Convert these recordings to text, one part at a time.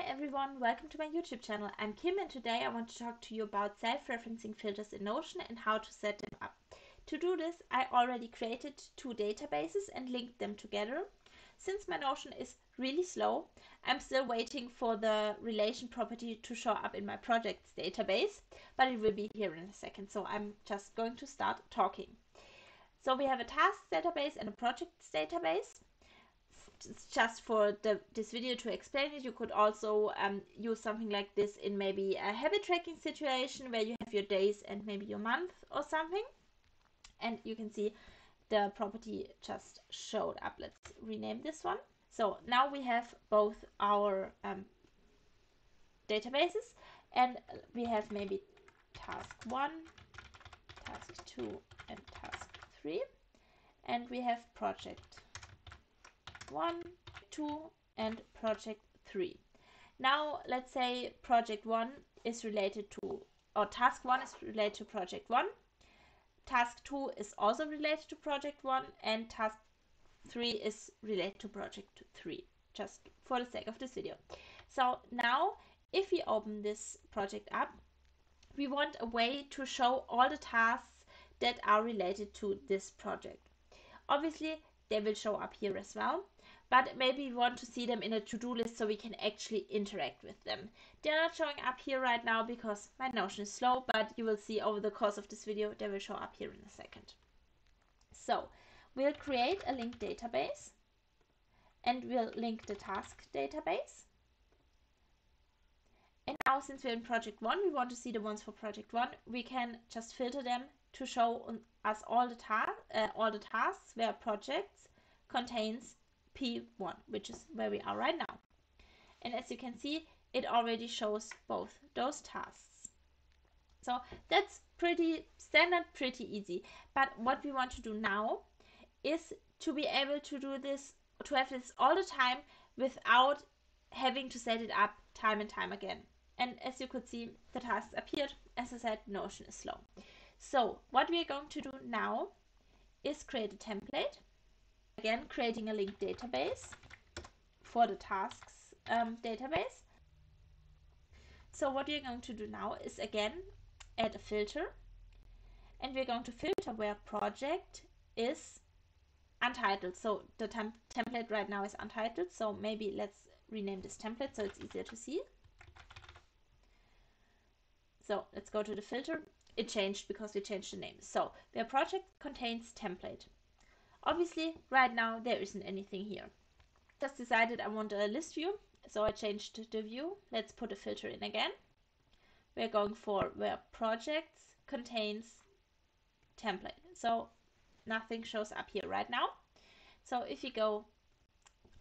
everyone, welcome to my YouTube channel. I'm Kim and today I want to talk to you about self-referencing filters in Notion and how to set them up. To do this, I already created two databases and linked them together. Since my Notion is really slow, I'm still waiting for the relation property to show up in my projects database, but it will be here in a second, so I'm just going to start talking. So we have a tasks database and a projects database. Just for this video to explain it, you could also use something like this in maybe a habit tracking situation where you have your days and maybe your month or something. And you can see the property just showed up. Let's rename this one. So now we have both our databases, and we have maybe task 1, task 2, and task 3. And we have project 1, 2, and project 3. Now let's say project 1 is related to, or task 1 is related to project 1, task 2 is also related to project 1, and task 3 is related to project 3, just for the sake of this video. So now if we open this project up, we want a way to show all the tasks that are related to this project. Obviously they will show up here as well, but maybe we want to see them in a to-do list so we can actually interact with them. They're not showing up here right now because my Notion is slow, but you will see over the course of this video they will show up here in a second. So we'll create a linked database and we'll link the task database. And now since we're in project 1, we want to see the ones for project 1, we can just filter them to show us all the tasks where projects contains P1, which is where we are right now. And as you can see, it already shows both those tasks. So that's pretty standard, pretty easy. But what we want to do now is to be able to do this, to have this all the time without having to set it up time and time again. And as you could see, the tasks appeared. As I said, Notion is slow. So what we are going to do now is create a template. Again, creating a linked database for the tasks database. So what we're going to do now is again add a filter, and we're going to filter where project is untitled. So the template right now is untitled, so maybe let's rename this template so it's easier to see. So let's go to the filter. It changed because we changed the name. So where project contains template. Obviously, right now there isn't anything here. Just decided I want a list view, so I changed the view. Let's put a filter in again. We're going for where projects contains template. So nothing shows up here right now. So if you go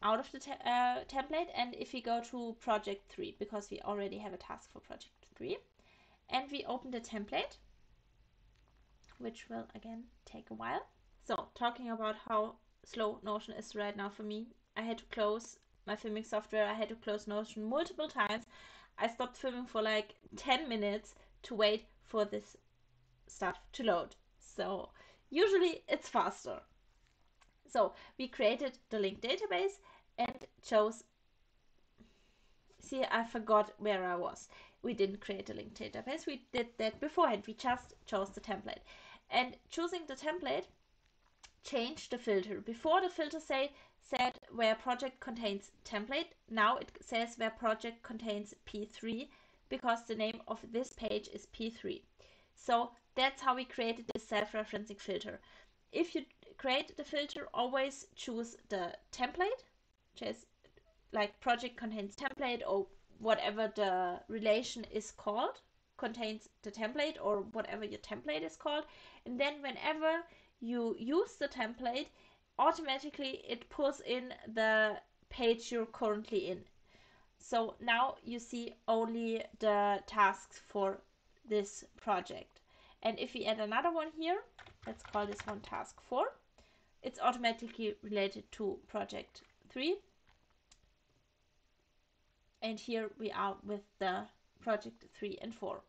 out of the template and if we go to project 3, because we already have a task for project 3, and we open the template, which will again take a while. So talking about how slow Notion is right now for me, I had to close my filming software. I had to close Notion multiple times. I stopped filming for like 10 minutes to wait for this stuff to load. So usually it's faster. So we created the linked database and chose, see, I forgot where I was. We didn't create a linked database. We did that beforehand. We just chose the template. And choosing the template change the filter. Before the filter said where project contains template, now it says where project contains P3 because the name of this page is P3. So that's how we created this self-referencing filter. If you create the filter, always choose the template, which is like project contains template or whatever the relation is called, contains the template or whatever your template is called. And then whenever you use the template, automatically it pulls in the page you're currently in. So now you see only the tasks for this project. And if we add another one here, let's call this one task 4, it's automatically related to project 3. And here we are with the project 3 and 4.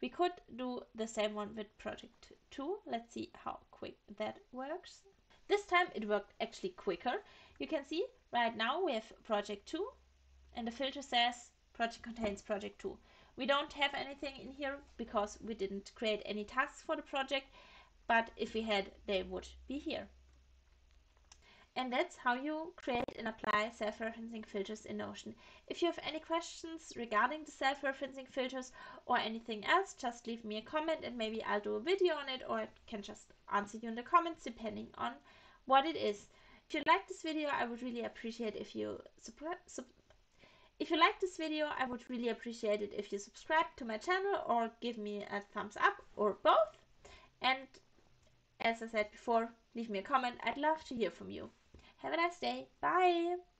We could do the same one with project 2. Let's see how quick that works. This time it worked actually quicker. You can see right now we have project 2 and the filter says project contains project 2. We don't have anything in here because we didn't create any tasks for the project, but if we had, they would be here. And that's how you create and apply self-referencing filters in Notion. If you have any questions regarding the self-referencing filters or anything else, just leave me a comment and maybe I'll do a video on it, or I can just answer you in the comments depending on what it is. If you like this video, I would really appreciate if you subscribe to my channel or give me a thumbs up or both. And as I said before, leave me a comment. I'd love to hear from you. Have a nice day. Bye.